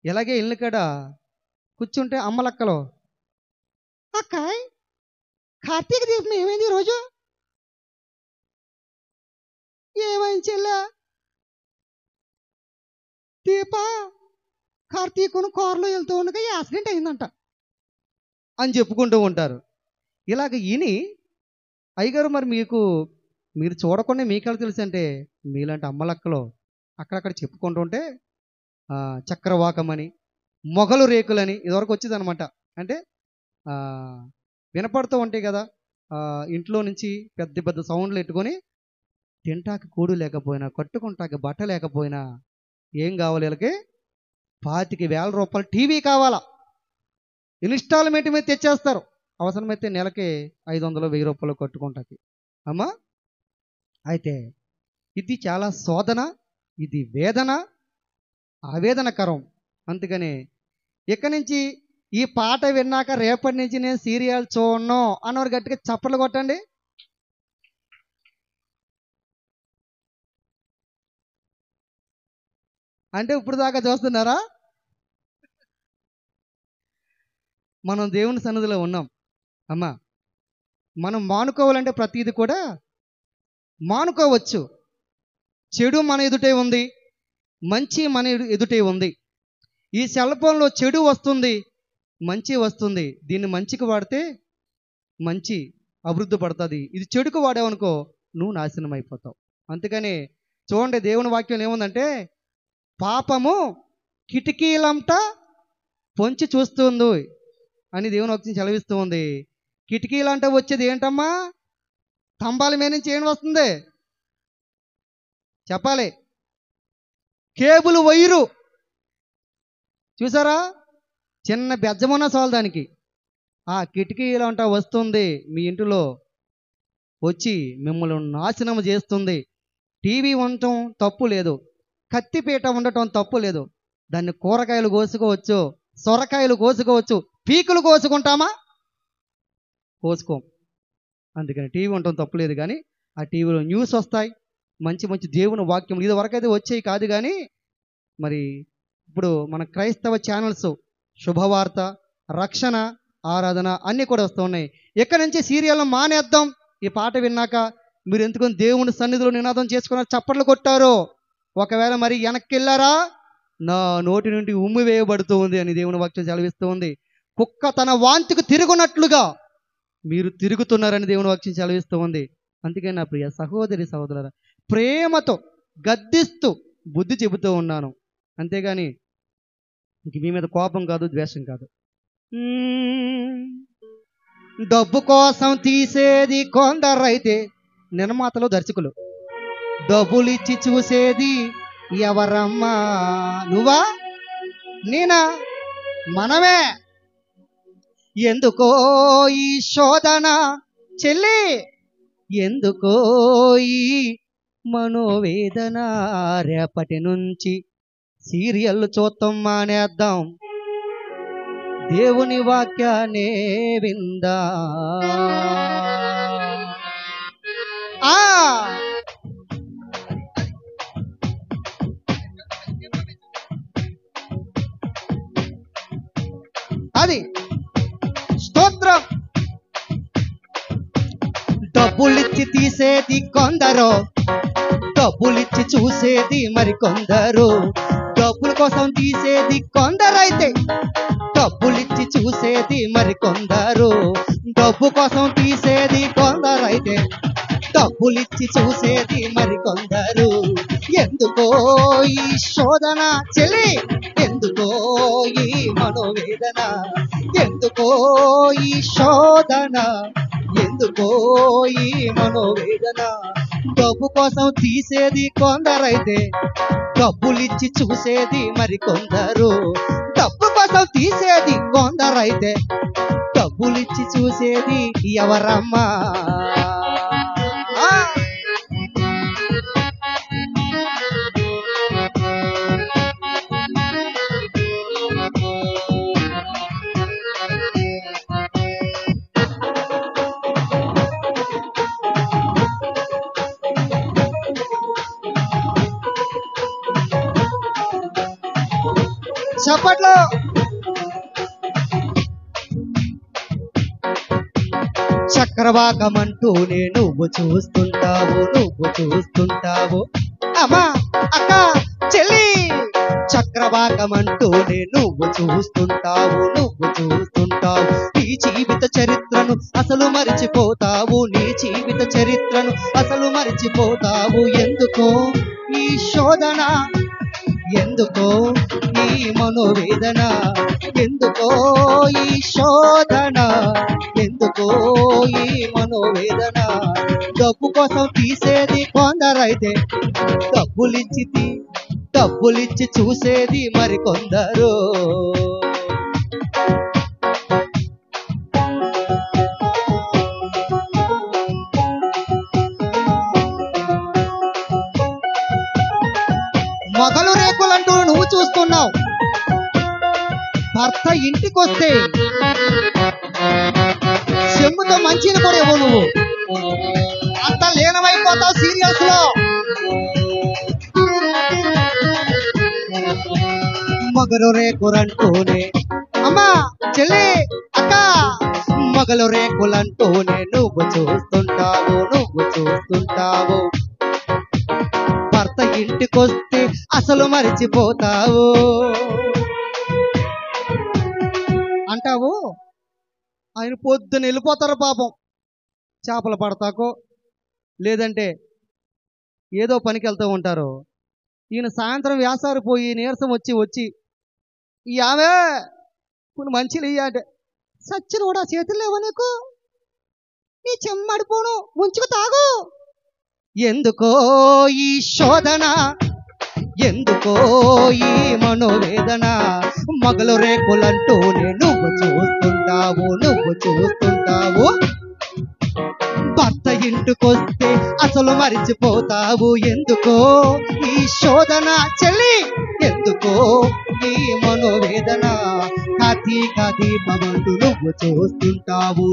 ఇలాగే ఇల్లు కాడ కూర్చుంటే అమ్మలక్కలు, అక్కాయ్ కార్తీక దీపం ఏమైంది ఈరోజు? ఏమైంది చెల్లె? దీప కార్తీకును కారులో వెళ్తూ ఉండగా యాక్సిడెంట్ అయిందంట అని చెప్పుకుంటూ ఉంటారు. ఇలాగ ఇని అయ్యగారు మరి మీరు చూడకుండా మీకెలా తెలుసు అంటే, మీలాంటి అమ్మలక్కలు అక్కడక్కడ చెప్పుకుంటూ ఉంటే చక్రవాకమని, మొగలు రేకులని ఇదివరకు వచ్చేది అనమాట. అంటే వినపడుతూ ఉంటాయి కదా, ఇంట్లో నుంచి పెద్ద పెద్ద సౌండ్లు పెట్టుకొని తింటాకి కూడు లేకపోయినా, కట్టుకుంటాకి బట్ట లేకపోయినా ఏం కావాలి వీళ్ళకి? 25,000 రూపాయలు టీవీ కావాలా, ఇన్స్టాల్మెంట్ మీద తెచ్చేస్తారు. అవసరమైతే నెలకి 500, 1000 రూపాయలు కట్టుకుంటాకి. అమ్మా, అయితే ఇది చాలా శోధన, ఇది వేదన, ఆవేదనకరం. అందుకని ఇక్కడి నుంచి ఈ పాట విన్నాక రేపటి నుంచి నేను సీరియల్ చూడను అన్నవారు గట్టిగా చప్పట్లు కొట్టండి. అంటే ఇప్పుడు దాకా చూస్తున్నారా? మనం దేవుని సన్నిధిలో ఉన్నాం. అమ్మా, మనం మానుకోవాలంటే ప్రతిది కూడా మానుకోవచ్చు. చెడు మన ఎదుటే ఉంది, మంచి మన ఎదుటే ఉంది. ఈ సెల్ ఫోన్లో చెడు వస్తుంది, మంచి వస్తుంది. దీన్ని మంచికి వాడితే మంచి అభివృద్ధి పడుతుంది, ఇది చెడుకు వాడేవనుకో నువ్వు నాశనం అయిపోతావు. అందుకని చూడండి, దేవుని వాక్యం ఏముందంటే, పాపము కిటికీలంట పొంచి చూస్తుంది అని దేవుని వాక్యం సెలవిస్తూ ఉంది. కిటికీలంట వచ్చేది ఏంటమ్మా? స్తంభాల మీద నుంచి ఏం వస్తుంది చెప్పాలి? కేబుల్ వైరు చూసారా? చిన్న బెజ్జమున్న చాలు దానికి. ఆ కిటికీలంట వస్తుంది, మీ ఇంటిలో వచ్చి మిమ్మల్ని నాశనం చేస్తుంది. టీవీ ఉండటం తప్పు లేదు, కత్తిపీట ఉండటం తప్పు లేదు. దాన్ని కూరగాయలు కోసుకోవచ్చు, సొరకాయలు కోసుకోవచ్చు, పీకులు కోసుకుంటామా? కోసుకోం. అందుకని టీవీ ఉండటం తప్పులేదు. కానీ ఆ టీవీలో న్యూస్ వస్తాయి, మంచి మంచి దేవుని వాక్యం ఇది వరకైతే వచ్చేవి కాదు. కానీ మరి ఇప్పుడు మన క్రైస్తవ ఛానల్స్ శుభవార్త, రక్షణ, ఆరాధన అన్నీ కూడా వస్తూ ఉన్నాయి. ఎక్కడి నుంచి సీరియల్ మానేద్దాం. ఈ పాట విన్నాక మీరు ఎందుకని దేవుని సన్నిధిలో నినాదం చేసుకున్నారు, చప్పట్లు కొట్టారు. ఒకవేళ మరి వెనక్కి వెళ్ళారా, నా నోటి నుండి ఉమ్మి వేయబడుతూ ఉంది అని దేవుని వాక్యం సెలవిస్తూ ఉంది. కుక్క తన వాంతికి తిరుగునట్లుగా మీరు తిరుగుతున్నారని దేవుని వాక్యం సెలవిస్తూ ఉంది. అందుకే నా ప్రియ సహోదరి సహోదరులారా, ప్రేమతో గద్దిస్తూ బుద్ధి చెబుతూ ఉన్నాను. అంతేగాని ఇంక మీ మీద కోపం కాదు, ద్వేషం కాదు. డబ్బు కోసం తీసేది కొందరైతే నిర్మాతలు, దర్శకులు. డబ్బులు ఇచ్చి చూసేది ఎవరమ్మా? నువ్వా నేనా? మనమే. ఎందుకో ఈ శోధన చెల్లి, ఎందుకో ఈ మనోవేదన? రేపటి నుంచి సీరియల్ చూస్తాం మానేద్దాం, దేవుని వాక్యానే విందా. అది స్తోత్రం. డబ్బులిచ్చి తీసేది కొందరు, డబ్బులిచ్చి చూసేది మరి కొందరు. డబ్బుల కోసం తీసేది కొందరైతే, డబ్బులిచ్చి చూసేది మరి కొందరు. డబ్బు కోసం తీసేది కొందరైతే, డబ్బులిచ్చి చూసేది మరి కొందరు. ఎందుకో ఈ శోధన చెలి, ఎందుకో ఈ మనోవేదన? ఎందుకో ఈ శోధన, ఎందుకో ఈ మనోవేదన? డబ్బు కోసం తీసేది కొందరైతే, డబ్బులిచ్చి చూసేది మరి కొందరు. డబ్బు కోసం తీసేది కొందరైతే, డబ్బులిచ్చి చూసేది ఎవరమ్మా? చప్పట్లు చక్రవాకమంటూనే నువ్వు చూస్తుంటావు అమ్మా అక్క చెల్లి. చక్రవాకమంటూనే నువ్వు చూస్తుంటావు నీ జీవిత చరిత్రను అసలు మరిచిపోతావు నీ జీవిత చరిత్రను అసలు మరిచిపోతావు. ఎందుకో ఈ శోధన, ఎందుకో ఈ మనోవేదన, ఎందుకో ఈ శోధన, ఎందుకో ఈ మనోవేదన. డబ్బు కోసం తీసేది కొందరైతే డబ్బులిచ్చి చూసేది మరికొందరు. మొగలు రేకులంటూ నువ్వు చూస్తున్నావు, భర్త ఇంటికొస్తే చెమ్ముతో మంచిని కూడా ఇవ్వవు, నువ్వు అంత లీనమైపోతావు సీరియల్స్ లో. మొగలు రేకులంటూనే అమ్మా చెల్లి అక్క, మొగలు రేకులంటూనే నువ్వు చూస్తుంటావు భర్త ఇంటికొస్తే అసలు మరిచిపోతావు అంటావు. ఆయన పొద్దున వెళ్ళిపోతారు పాపం, చేపలు పడతాకో లేదంటే ఏదో పనికి వెళ్తూ ఉంటారు. ఈయన సాయంత్రం వ్యాసారు పోయి నీరసం వచ్చి ఈ ఆమె కొన్ని మంచిలు ఇయ్యాటే సచ్చిన కూడా చేతులు లేవా నీకు, నీ చెమ్మడిపోను ముంచుకు తాగు. ఎందుకో ఈ శోధన, ఎందుకో ఈ మనోవేదన. మొగలు రేకులంటూనే నువ్వు చూస్తుంటావు భర్త ఇంటికొస్తే అసలు మరిచిపోతావు. ఎందుకో ఈ శోధన చెల్లి, ఎందుకో ఈ మనోవేదన. కార్తీక దీపమంటూ నువ్వు చూస్తుంటావు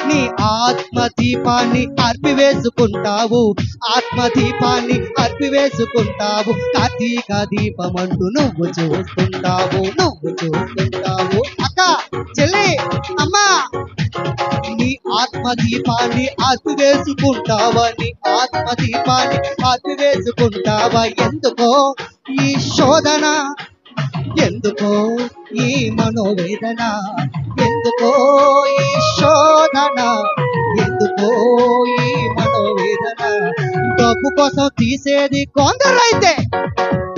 నీ ఆత్మదీపాన్ని అర్పివేసుకుంటావు కార్తీక దీపమంటూ నువ్వు చూస్తుంటావు అక్క చెల్లి అమ్మా. నీ ఆత్మదీపాన్ని అర్పివేసుకుంటావా ఎందుకో ఈ శోధన, ఎందుకో ఈ మనోవేదన, ఎందుకో ఈ శోధన, ఎందుకో ఈ మనోవేదన. డబ్బు కోసం తీసేది కొందరైతే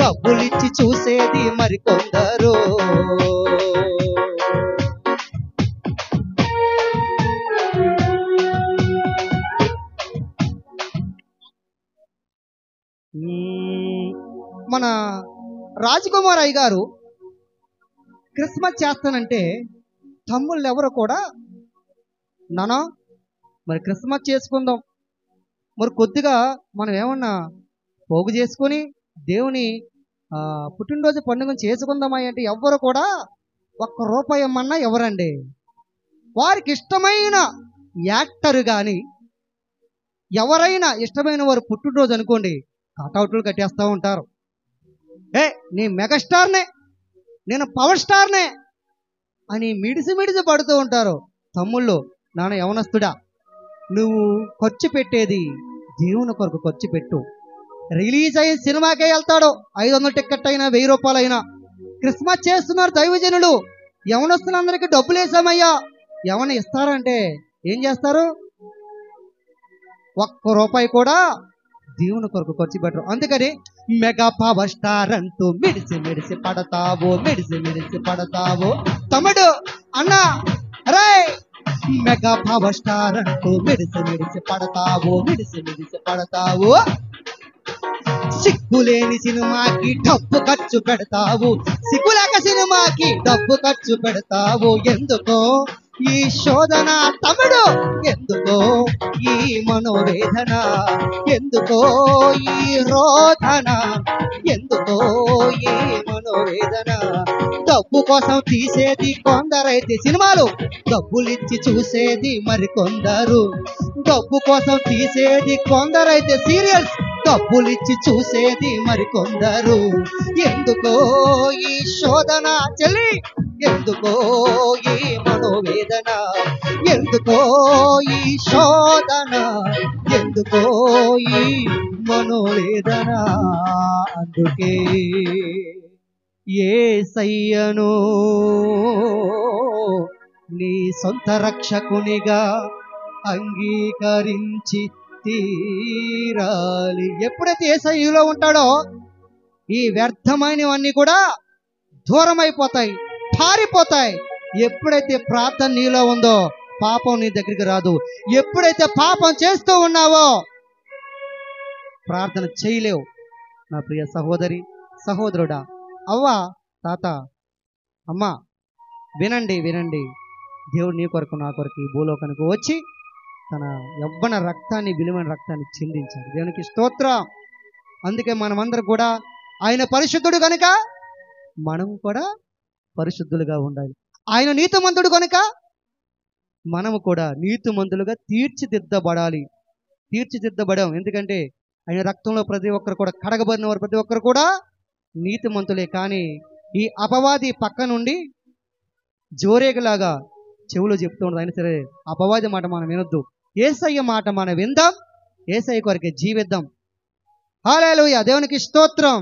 డబ్బులిచ్చి చూసేది మరికొందరు. మన రాజకుమార్ అయ్య గారు క్రిస్మస్ చేస్తానంటే తమ్ముళ్ళు ఎవరు కూడా నానా మరి క్రిస్మస్ చేసుకుందాం, మరి కొద్దిగా మనం ఏమన్నా పోగు చేసుకొని దేవుని పుట్టినరోజు పండుగను చేసుకుందామా అంటే ఎవ్వరు కూడా ₹1 ఇమ్మన్నా ఎవరండి. వారికి ఇష్టమైన యాక్టర్ కానీ ఎవరైనా ఇష్టమైన వారు పుట్టినరోజు అనుకోండి కటౌట్లు కట్టేస్తూ ఉంటారు. నేను మెగాస్టార్నే, నేను పవర్ స్టార్నే అని మిడిసి పడుతూ ఉంటారు. తమ్ముళ్ళు నాన్న యవనస్తుడా, నువ్వు ఖర్చు పెట్టేది దేవుని కొరకు ఖర్చు పెట్టు. రిలీజ్ అయ్యే సినిమాకే వెళ్తాడు, 500 టికెట్ అయినా 1000 రూపాయలు అయినా. క్రిస్మస్ చేస్తున్నారు దైవజనులు, యవనస్తులందరికీ డబ్బులు వేసామయ్యా, ఏమన్నా ఇస్తారంటే ఏం చేస్తారు? ₹1 కూడా దేవుని కొరకు ఖర్చు పెట్టరు. అందుకని మెగా పవర్ స్టార్ అంటూ మెడిసి పడతావు తమ్ముడు అన్న రే. మెగా పవర్ స్టార్ అంటూ మెడిసి పడతావు సిగ్గులేని సినిమాకి డబ్బు ఖర్చు పెడతావు, సిగ్గులేక సినిమాకి డబ్బు ఖర్చు పెడతావు. ఎందుకో ఈ శోధన తమ్ముడు, ఎందుకో ఈ మనోవేదన, ఎందుకో ఈ రోదన, ఎందుకో ఈ మనోవేదన. డబ్బు కోసం తీసేది కొందరైతే సినిమాలు, డబ్బులిచ్చి చూసేది మరికొందరు. డబ్బు కోసం తీసేది కొందరైతే సీరియల్స్, డబ్బులిచ్చి చూసేది మరికొందరు. ఎందుకో ఈ శోధన చెల్లి, ఎందుకో ఈ మనో వేదన, ఎందుకో ఈ శోధన, ఎందుకో ఈ మనోవేదన. అందుకే యేసయ్యను నీ సొంత రక్షకునిగా అంగీకరించి తీరాలి. ఎప్పుడైతే యేసయ్యలో ఉంటాడో ఈ వ్యర్థమైనవన్నీ కూడా దూరం అయిపోతాయి, పారిపోతాయి. ఎప్పుడైతే ప్రార్థన నీలో ఉందో పాపం నీ దగ్గరికి రాదు. ఎప్పుడైతే పాపం చేస్తూ ఉన్నావో ప్రార్థన చేయలేవు. నా ప్రియ సహోదరి సహోదరుడా, అవ్వ తాత అమ్మ, వినండి వినండి. దేవుడు నీ కొరకు నా కొరకు ఈ భూలోకానికి వచ్చి తన యవ్వన రక్తాన్ని, విలువైన రక్తాన్ని చిందించాడు. దేవునికి స్తోత్రం. అందుకే మనమందరం కూడా ఆయన పరిశుద్ధుడు కనుక మనం కూడా పరిశుద్ధులుగా ఉండాలి. ఆయన నీతిమంతుడు కనుక మనము కూడా నీతిమంతులుగా తీర్చిదిద్దబడాలి. తీర్చిదిద్దబడాం. ఎందుకంటే ఆయన రక్తంలో ప్రతి ఒక్కరు కూడా, కడగబడిన వారు ప్రతి ఒక్కరు కూడా నీతిమంతులే. కానీ ఈ అపవాది పక్క నుండి జోరేగలాగా చెవులో చెప్తూ ఉండదు. అయినా సరే అపవాది మాట మనం వినొద్దు. యేసయ్య మాట మనం విందాం, యేసయ్య కొరకే జీవిద్దాం. హల్లెలూయా. దేవునికి స్తోత్రం.